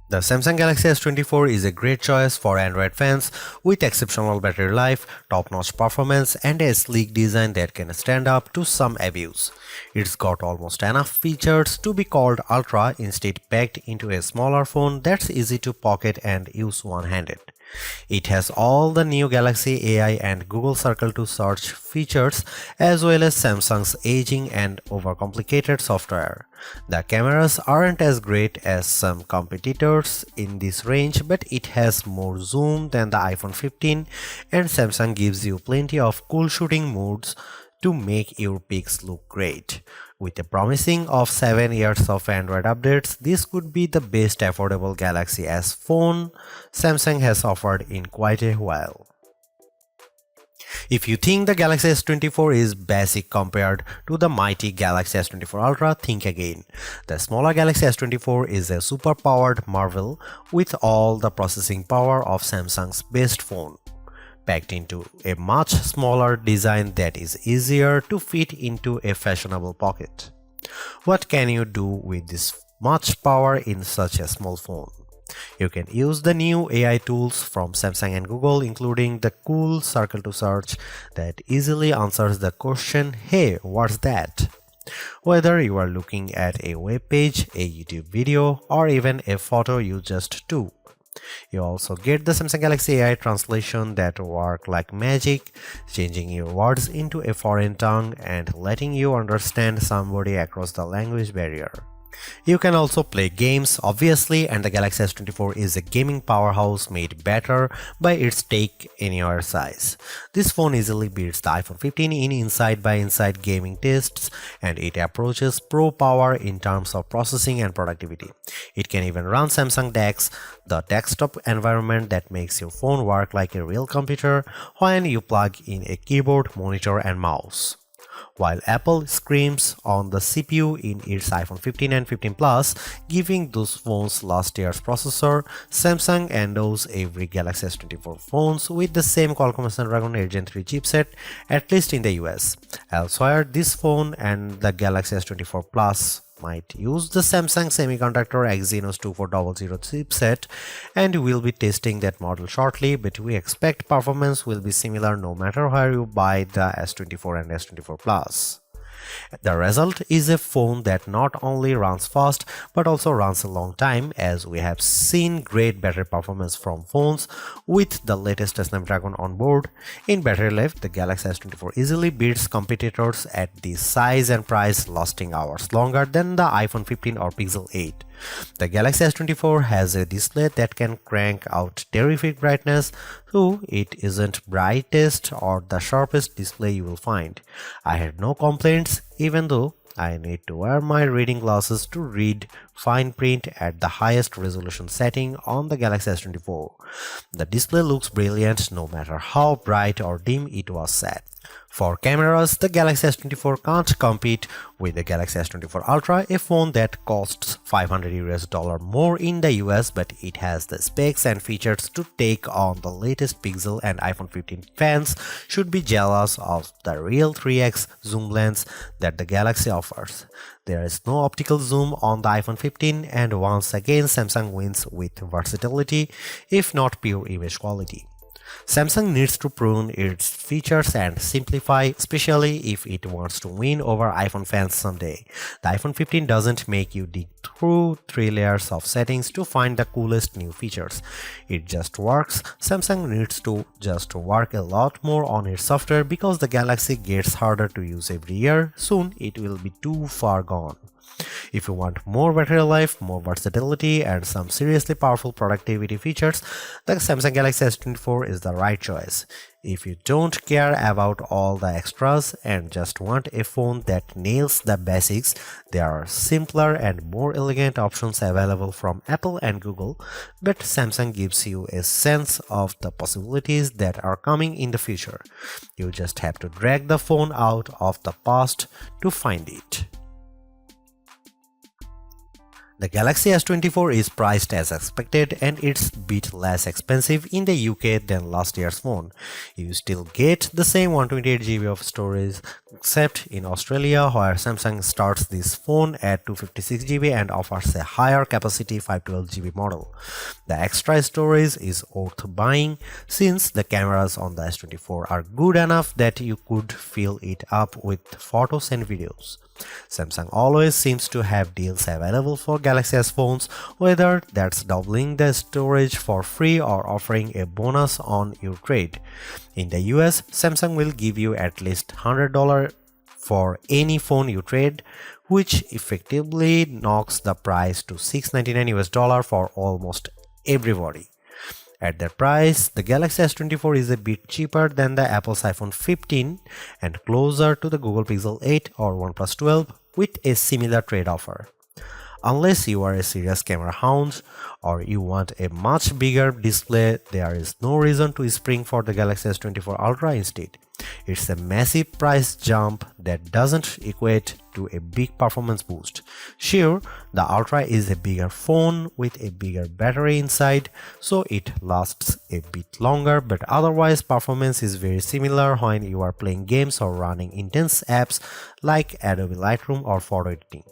The Samsung Galaxy S24 is a great choice for Android fans with exceptional battery life, top-notch performance, and a sleek design that can stand up to some abuse. It's got almost enough features to be called Ultra, instead packed into a smaller phone that's easy to pocket and use one-handed. It has all the new Galaxy AI and Google Circle to search features, as well as Samsung's aging and overcomplicated software. The cameras aren't as great as some competitors in this range, but it has more zoom than the iPhone 15, and Samsung gives you plenty of cool shooting modes to make your pics look great. With a promising of 7 years of Android updates, this could be the best affordable Galaxy S phone Samsung has offered in quite a while. If you think the Galaxy S24 is basic compared to the mighty Galaxy S24 Ultra, think again. The smaller Galaxy S24 is a super-powered marvel with all the processing power of Samsung's best phone, packed into a much smaller design that is easier to fit into a fashionable pocket. What can you do with this much power in such a small phone? You can use the new AI tools from Samsung and Google, including the cool Circle to Search that easily answers the question, "Hey, what's that?" Whether you are looking at a web page, a YouTube video, or even a photo you just took. You also get the Samsung Galaxy AI translation that work like magic, changing your words into a foreign tongue and letting you understand somebody across the language barrier. You can also play games, obviously, and the Galaxy S24 is a gaming powerhouse made better by its take-anywhere size. This phone easily beats the iPhone 15 in inside-by-inside gaming tests, and it approaches pro power in terms of processing and productivity. It can even run Samsung DeX, the desktop environment that makes your phone work like a real computer when you plug in a keyboard, monitor, and mouse. While Apple screams on the CPU in its iPhone 15 and 15 Plus, giving those phones last year's processor, Samsung endows every Galaxy S24 phones with the same Qualcomm Snapdragon 8 Gen 3 chipset, at least in the US. Elsewhere, this phone and the Galaxy S24 Plus might use the Samsung Semiconductor Exynos 2400 chipset, and we'll be testing that model shortly, but we expect performance will be similar no matter where you buy the S24 and S24 Plus. The result is a phone that not only runs fast but also runs a long time, as we have seen great battery performance from phones with the latest Snapdragon on board. In battery life, the Galaxy S24 easily beats competitors at this size and price, lasting hours longer than the iPhone 15 or Pixel 8. The Galaxy S24 has a display that can crank out terrific brightness, though it isn't brightest or the sharpest display you will find. I had no complaints, even though I need to wear my reading glasses to read fine print at the highest resolution setting on the Galaxy S24. The display looks brilliant no matter how bright or dim it was set. For cameras, the Galaxy S24 can't compete with the Galaxy S24 Ultra, a phone that costs $500 more in the US, but it has the specs and features to take on the latest Pixel, and iPhone 15 fans should be jealous of the real 3x zoom lens that the Galaxy offers. There is no optical zoom on the iPhone 15, and once again Samsung wins with versatility, if not pure image quality. Samsung needs to prune its features and simplify, especially if it wants to win over iPhone fans someday. The iPhone 15 doesn't make you dig through 3 layers of settings to find the coolest new features. It just works. Samsung needs to just work a lot more on its software, because the Galaxy gets harder to use every year. Soon it will be too far gone. If you want more battery life, more versatility, and some seriously powerful productivity features, the Samsung Galaxy S24 is the right choice. If you don't care about all the extras and just want a phone that nails the basics, there are simpler and more elegant options available from Apple and Google, but Samsung gives you a sense of the possibilities that are coming in the future. You just have to drag the phone out of the past to find it. The Galaxy S24 is priced as expected and it's a bit less expensive in the UK than last year's phone. You still get the same 128GB of storage except in Australia where Samsung starts this phone at 256GB and offers a higher capacity 512GB model. The extra storage is worth buying since the cameras on the S24 are good enough that you could fill it up with photos and videos. Samsung always seems to have deals available for Galaxy S phones, whether that's doubling the storage for free or offering a bonus on your trade. In the US, Samsung will give you at least $100 for any phone you trade, which effectively knocks the price to $699 for almost everybody. At that price, the Galaxy S24 is a bit cheaper than the Apple's iPhone 15 and closer to the Google Pixel 8 or OnePlus 12 with a similar trade offer. Unless you are a serious camera hound or you want a much bigger display, there is no reason to spring for the Galaxy S24 Ultra instead. It's a massive price jump that doesn't equate to a big performance boost. Sure, the Ultra is a bigger phone with a bigger battery inside, so it lasts a bit longer, but otherwise performance is very similar when you are playing games or running intense apps like Adobe Lightroom or photo editing.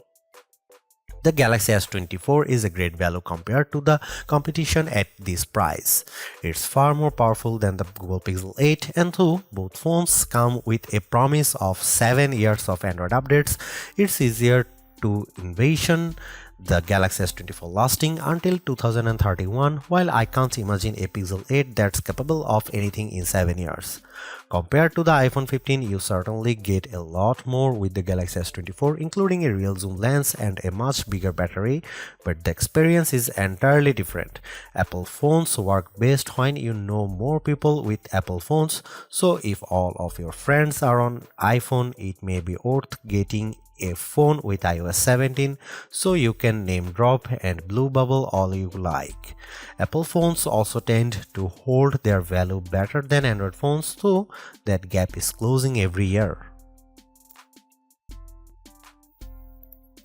The Galaxy S24 is a great value compared to the competition at this price. It's far more powerful than the Google Pixel 8 and though both phones come with a promise of 7 years of Android updates, it's easier to envision the Galaxy S24 lasting until 2031, while I can't imagine a Pixel 8 that's capable of anything in 7 years. Compared to the iPhone 15, you certainly get a lot more with the Galaxy S24, including a real zoom lens and a much bigger battery, but the experience is entirely different. Apple phones work best when you know more people with Apple phones, so if all of your friends are on iPhone, it may be worth getting a phone with iOS 17 so you can name drop and blue bubble all you like. Apple phones also tend to hold their value better than Android phones, so that gap is closing every year.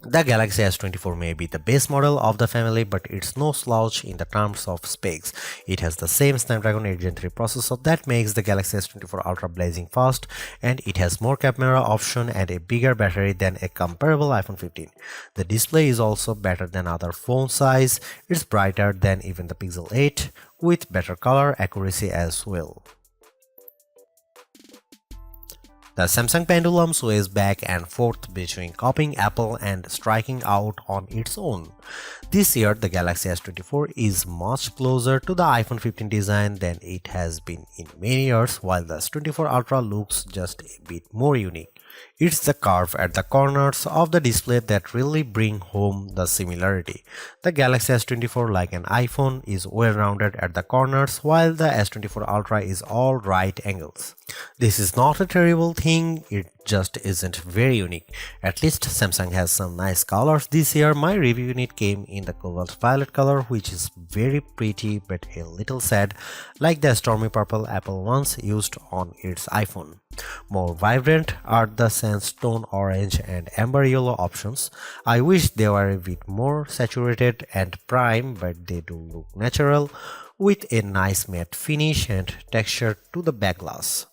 The Galaxy S24 may be the base model of the family, but it's no slouch in the terms of specs. It has the same Snapdragon 8 Gen 3 processor that makes the Galaxy S24 Ultra blazing fast, and it has more camera option and a bigger battery than a comparable iPhone 15. The display is also better than other phone size. It's brighter than even the Pixel 8 with better color accuracy as well. The Samsung pendulum sways back and forth between copying Apple and striking out on its own. This year, the Galaxy S24 is much closer to the iPhone 15 design than it has been in many years, while the S24 Ultra looks just a bit more unique. It's the curve at the corners of the display that really bring home the similarity. The Galaxy S24, like an iPhone, is well-rounded at the corners, while the S24 Ultra is all right angles. This is not a terrible thing, it just isn't very unique. At least Samsung has some nice colors this year. My review unit came in the cobalt violet color, which is very pretty but a little sad, like the stormy purple Apple once used on its iPhone. More vibrant are the sandstone orange and amber yellow options. I wish they were a bit more saturated and prime, but they do look natural with a nice matte finish and texture to the back glass.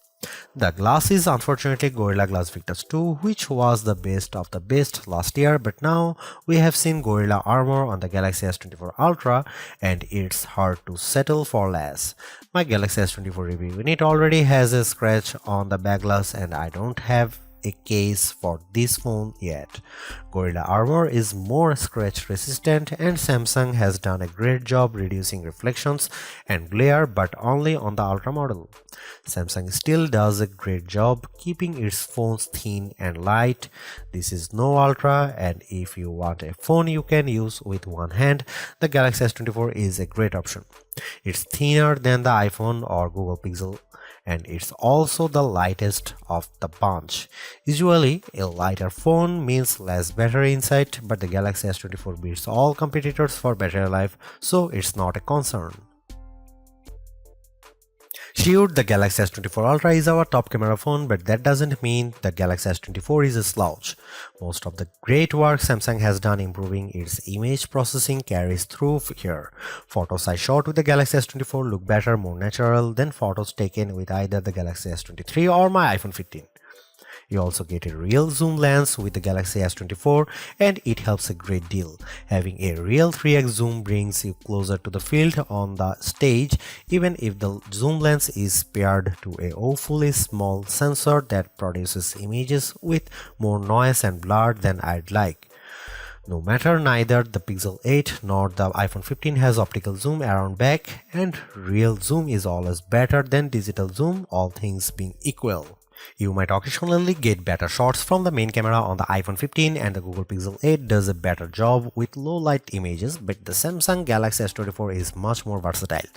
The glass is unfortunately Gorilla Glass Victus 2, which was the best of the best last year, but now we have seen Gorilla Armor on the Galaxy S24 Ultra and it's hard to settle for less. My Galaxy S24 review unit already has a scratch on the back glass and I don't have a case for this phone yet. Gorilla Armor is more scratch resistant and Samsung has done a great job reducing reflections and glare, but only on the Ultra model. Samsung still does a great job keeping its phones thin and light. This is no Ultra, and if you want a phone you can use with one hand, the Galaxy S24 is a great option. It's thinner than the iPhone or Google Pixel, and it's also the lightest of the bunch. Usually, a lighter phone means less battery inside, but the Galaxy S24 beats all competitors for battery life, so it's not a concern. Sure, the Galaxy S24 Ultra is our top camera phone, but that doesn't mean the Galaxy S24 is a slouch. Most of the great work Samsung has done improving its image processing carries through here. Photos I shot with the Galaxy S24 look better, more natural than photos taken with either the Galaxy S23 or my iPhone 15. You also get a real zoom lens with the Galaxy S24 and it helps a great deal. Having a real 3x zoom brings you closer to the field on the stage even if the zoom lens is paired to a awfully small sensor that produces images with more noise and blur than I'd like. No matter, neither the Pixel 8 nor the iPhone 15 has optical zoom around back, and real zoom is always better than digital zoom, all things being equal. You might occasionally get better shots from the main camera on the iPhone 15 and the Google Pixel 8 does a better job with low light images, but the Samsung Galaxy S24 is much more versatile.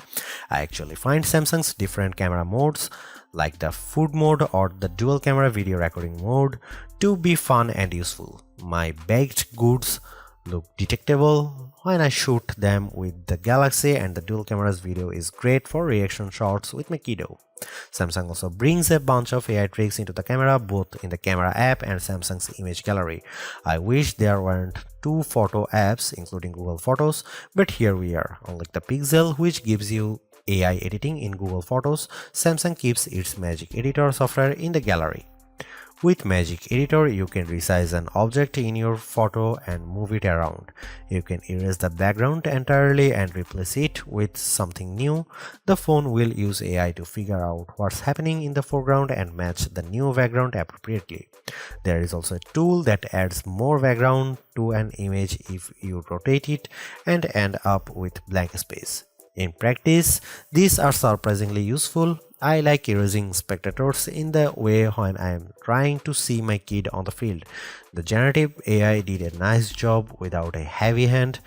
I actually find Samsung's different camera modes like the food mode or the dual camera video recording mode to be fun and useful. My baked goods look detectable when I shoot them with the Galaxy, and the dual cameras video is great for reaction shots with my kiddo. Samsung also brings a bunch of AI tricks into the camera, both in the camera app and Samsung's image gallery. I wish there weren't two photo apps including Google Photos, but here we are. Unlike the Pixel, which gives you AI editing in Google Photos, Samsung keeps its Magic Editor software in the gallery. With Magic Editor, you can resize an object in your photo and move it around. You can erase the background entirely and replace it with something new. The phone will use AI to figure out what's happening in the foreground and match the new background appropriately. There is also a tool that adds more background to an image if you rotate it and end up with blank space. In practice, these are surprisingly useful. I like erasing spectators in the way when I am trying to see my kid on the field. The generative AI did a nice job without a heavy hand,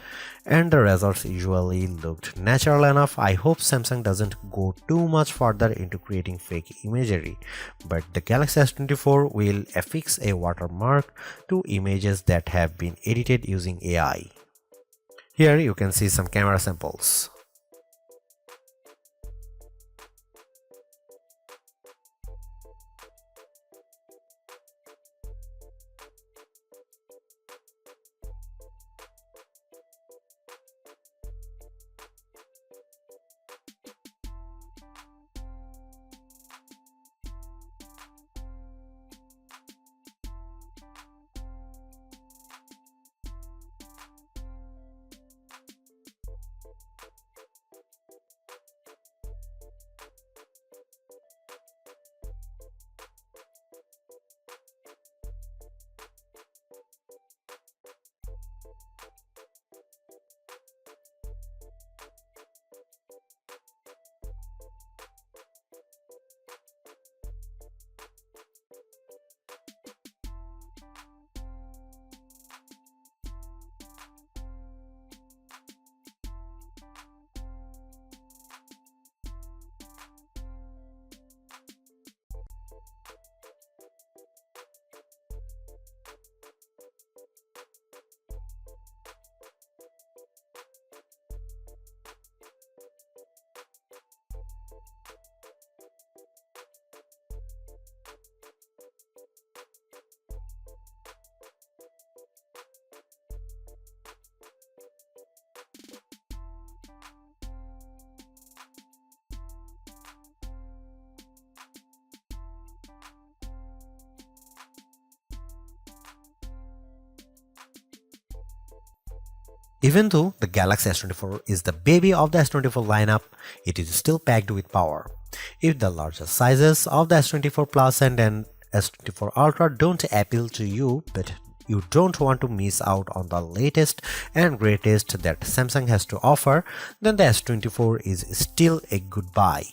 and the results usually looked natural enough. I hope Samsung doesn't go too much further into creating fake imagery, but the Galaxy S24 will affix a watermark to images that have been edited using AI. Here you can see some camera samples. Even though the Galaxy S24 is the baby of the S24 lineup, it is still packed with power. If the larger sizes of the S24 Plus and S24 Ultra don't appeal to you, but you don't want to miss out on the latest and greatest that Samsung has to offer, then the S24 is still a good buy.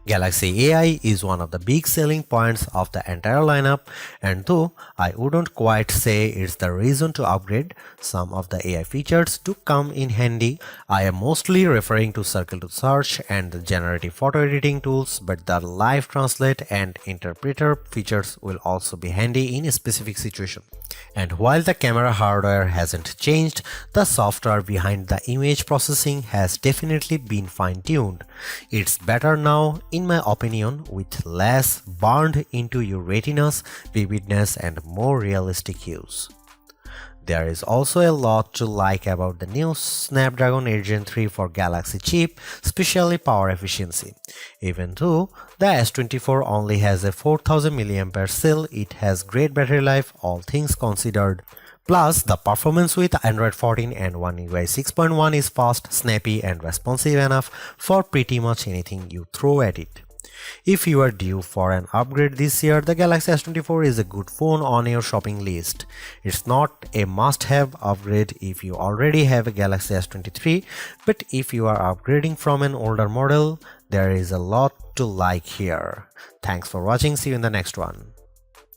Galaxy AI is one of the big selling points of the entire lineup, and though I wouldn't quite say it's the reason to upgrade, some of the AI features do come in handy. I am mostly referring to Circle to Search and the generative photo editing tools, but the live translate and interpreter features will also be handy in a specific situation. And while the camera hardware hasn't changed, the software behind the image processing has definitely been fine-tuned. It's better now now, in my opinion, with less burned into your retinas, vividness and more realistic hues. There is also a lot to like about the new Snapdragon 8 Gen 3 for Galaxy chip, especially power efficiency. Even though the S24 only has a 4000 mAh cell, it has great battery life, all things considered. Plus, the performance with Android 14 and One UI 6.1 is fast, snappy and responsive enough for pretty much anything you throw at it. If you are due for an upgrade this year, the Galaxy S24 is a good phone on your shopping list. It's not a must-have upgrade if you already have a Galaxy S23, but if you are upgrading from an older model, there is a lot to like here. Thanks for watching, see you in the next one.